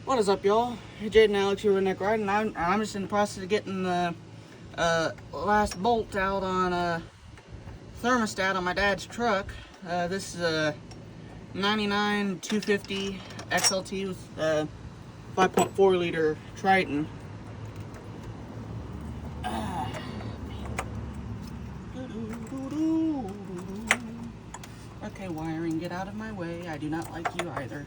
What is up, y'all? Jade and Alex here with Nick Riding. I'm just in the process of getting the last bolt out on thermostat on my dad's truck. This is a 99 250 XLT with 5.4 liter Triton. Okay, wiring, get out of my way. I do not like you either.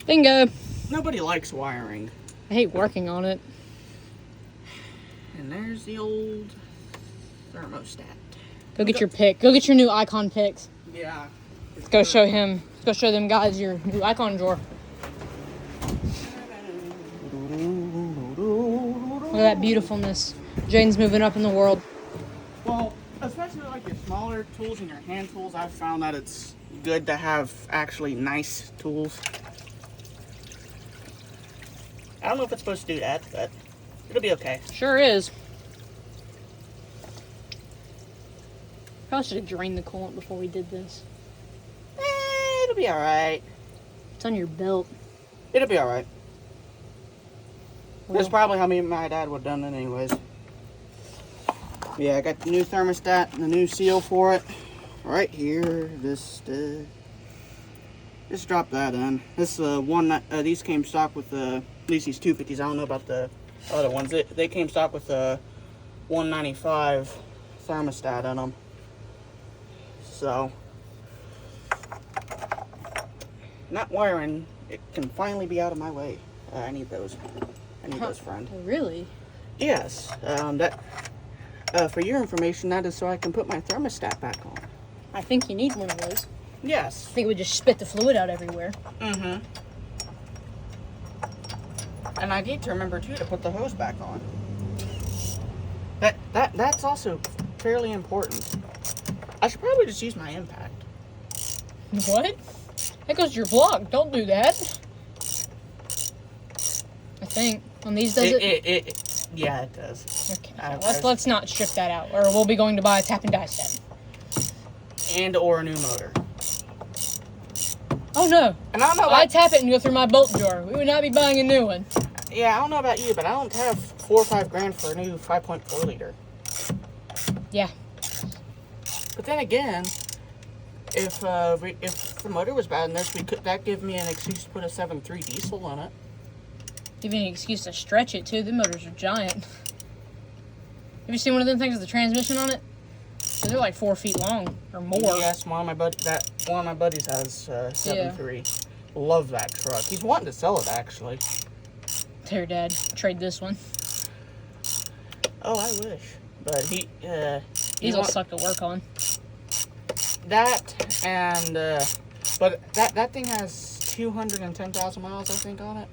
Bingo. Nobody likes wiring. I hate working on it. And there's the old thermostat. Go get your pick. Go get your new icon picks. Yeah. Let's go show him. Let's go show them guys your new icon drawer. Look at that beautifulness. Jaden's moving up in the world. Well, especially like your smaller tools and your hand tools, I've found that it's good to have actually nice tools. I don't know if it's supposed to do that, but it'll be okay. Sure is. Probably should have drained the coolant before we did this. It'll be alright. It's on your belt. It'll be alright. Well, That's probably how me and my dad would have done it anyways. Yeah, I got the new thermostat and the new seal for it. Right here. Just drop that in. This these came stock with at least these 250s. I don't know about the other ones. They came stock with a 195 thermostat in them. So, not wiring. It can finally be out of my way. I need those. I need those, friend. Really? Yes. For your information, that is so I can put my thermostat back on. I think you need one of those. Yes. I think it would just spit the fluid out everywhere. Mm-hmm. And I need to remember too to put the hose back on. That's also fairly important. I should probably just use my impact. What? That goes to your block. Don't do that. I think on these does it. Yeah, it does. Okay. Let's not strip that out, or we'll be going to buy a tap and die set. And or a new motor. Oh no! And I don't know. I tap it and go through my bolt drawer. We would not be buying a new one. Yeah, I don't know about you, but I don't have $4 or $5 grand for a new 5.4 liter. Yeah. But then again, if the motor was bad in this, could that give me an excuse to put a 7.3 diesel on it? Give you an excuse to stretch it too. The motors are giant. Have you seen one of them things with the transmission on it? So they're like 4 feet long or more. Yes, one of my buddies has 7.3. Yeah. Love that truck. He's wanting to sell it actually. There, Dad. Trade this one. Oh, I wish. But Diesel suck to work on. That and but that thing has 210,000 miles I think on it,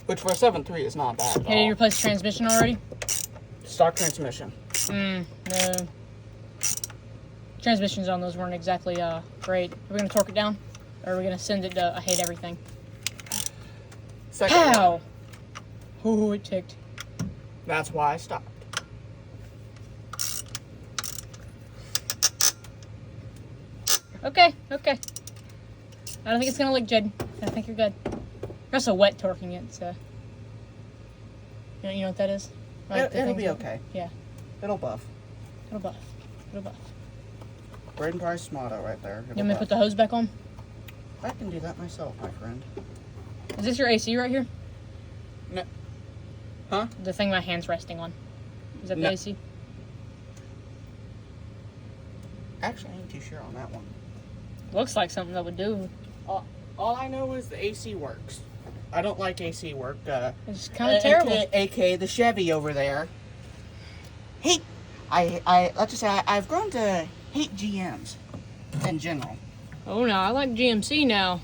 which for a 7.3 is not bad at all. Did you replace the transmission already? Stock transmission. No. Transmissions on those weren't exactly great. Are we gonna torque it down, or are we gonna send it to I hate everything? Pow! Oh, it ticked. That's why I stopped. Okay. I don't think it's gonna leak, Jed. I think you're good. You're also wet torquing it, so. You know what that is? Like It'll be okay. Yeah. It'll buff. It'll buff. Braden Price motto right there. You want me to put the hose back on? I can do that myself, my friend. Is this your AC right here? No. Huh? The thing my hand's resting on. Is that the AC? Actually, I ain't too sure on that one. Looks like something that would do. All I know is the AC works. I don't like AC work. It's kind of terrible. AKA the Chevy over there. Let's just say I've grown to hate GMs in general. Oh no, I like GMC now.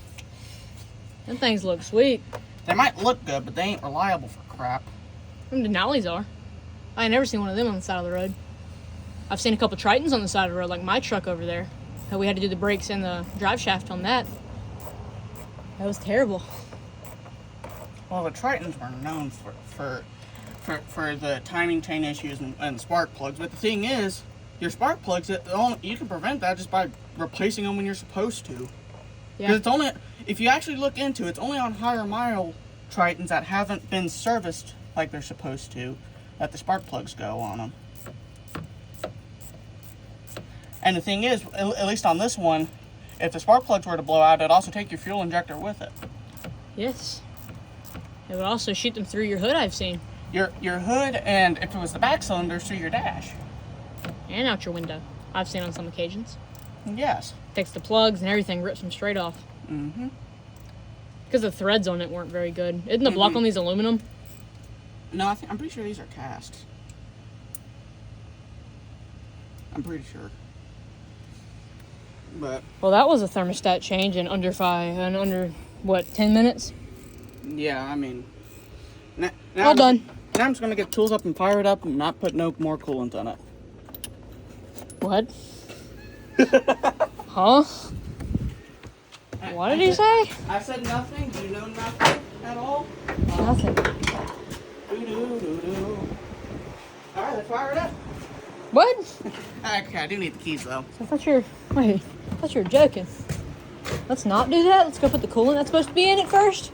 Them things look sweet. They might look good, but they ain't reliable for crap. Them Denali's are. I ain't never seen one of them on the side of the road. I've seen a couple Tritons on the side of the road, like my truck over there. How we had to do the brakes and the drive shaft on that. That was terrible. Well, the Tritons were known for the timing chain issues and spark plugs. But the thing is, your spark plugs, you can prevent that just by replacing them when you're supposed to. Yeah. Because if you actually look into it, it's only on higher mile Tritons that haven't been serviced like they're supposed to that the spark plugs go on them. And the thing is, at least on this one, if the spark plugs were to blow out, it'd also take your fuel injector with it. Yes. It would also shoot them through your hood, I've seen. Your hood, and if it was the back cylinders, through your dash. And out your window. I've seen on some occasions. Yes. Takes the plugs and everything, rips them straight off. Mm-hmm. Because the threads on it weren't very good. Isn't the block on these aluminum? No, I'm pretty sure these are cast. I'm pretty sure. But Well, that was a thermostat change in under 10 minutes? yeah, I mean, now All done. Now I'm just gonna get tools up and fire it up and not put no more coolant on it. What? Huh? What did he say? I said nothing. Do you know nothing at all? Nothing. Doo-doo-doo-doo. All right, let's fire it up. What? Okay, I do need the keys though. I thought you were joking. Let's not do that. Let's go put the coolant that's supposed to be in it first.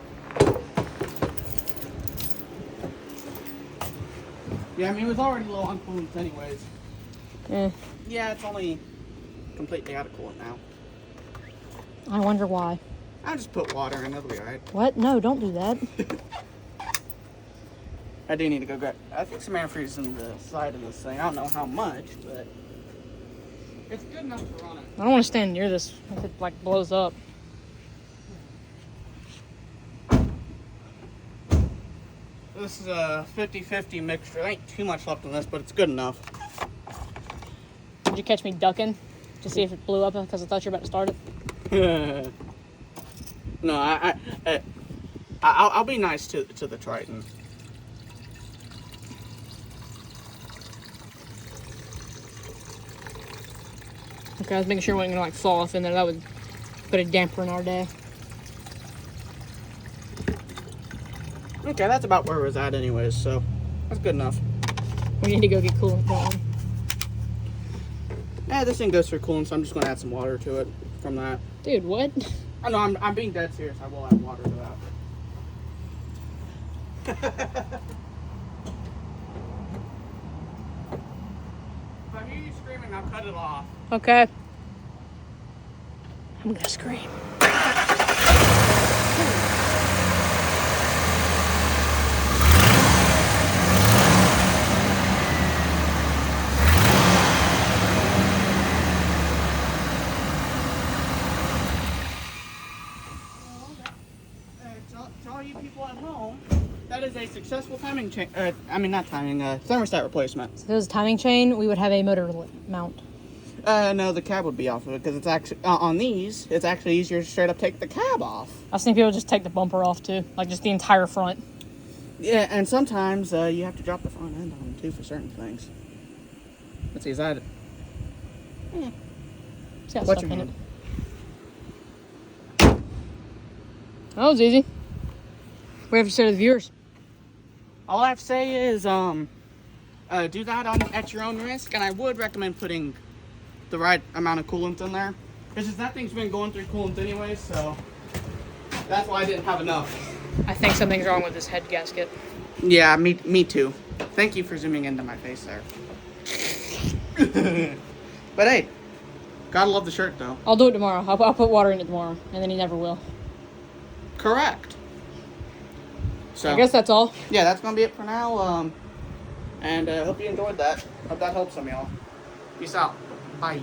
Yeah, I mean, it was already low on coolant anyways. Eh, Yeah, it's only completely out of coolant now. I wonder why. I'll just put water in, it'll be alright. What? No, don't do that. I do need to go grab, I think some antifreeze in the side of this thing. I don't know how much, but it's good enough to run it. I don't want to stand near this if it like blows up. This is a 50-50 mixture. There ain't too much left in this, but it's good enough. Did you catch me ducking to see if it blew up because I thought you were about to start it? No, I'll be nice to the Triton. Okay, I was making sure it wasn't gonna like fall off in there. That would put a damper in our day. Okay, that's about where it was at anyways, so that's good enough. We need to go get coolant going. Yeah, this thing goes through coolant, so I'm just gonna add some water to it from that. Dude, what? I know, I'm being dead serious. I will add water to that. If I hear you screaming, I'll cut it off. Okay. I'm gonna scream. To all you people at home, that is a successful timing chain. Not timing, thermostat replacement. If it was a timing chain, we would have a motor mount. No, the cab would be off of it because it's actually on these. It's actually easier to straight up take the cab off. I've seen people just take the bumper off too, like just the entire front. Yeah, and sometimes you have to drop the front end on them too for certain things. Let's see, is that? It's got What's stuff your in hand? it. That was easy. What do you have to say to the viewers? All I have to say is, do that at your own risk, and I would recommend putting the right amount of coolant in there. Because that thing's been going through coolant anyway, so that's why I didn't have enough. I think something's wrong with this head gasket. Yeah, me too. Thank you for zooming into my face there. But hey, gotta love the shirt though. I'll do it tomorrow. I'll put water in it tomorrow, and then he never will. Correct. So I guess that's all. yeah, that's gonna be it for now. And hope you enjoyed that. Hope that helps some of y'all. Peace out. Bye.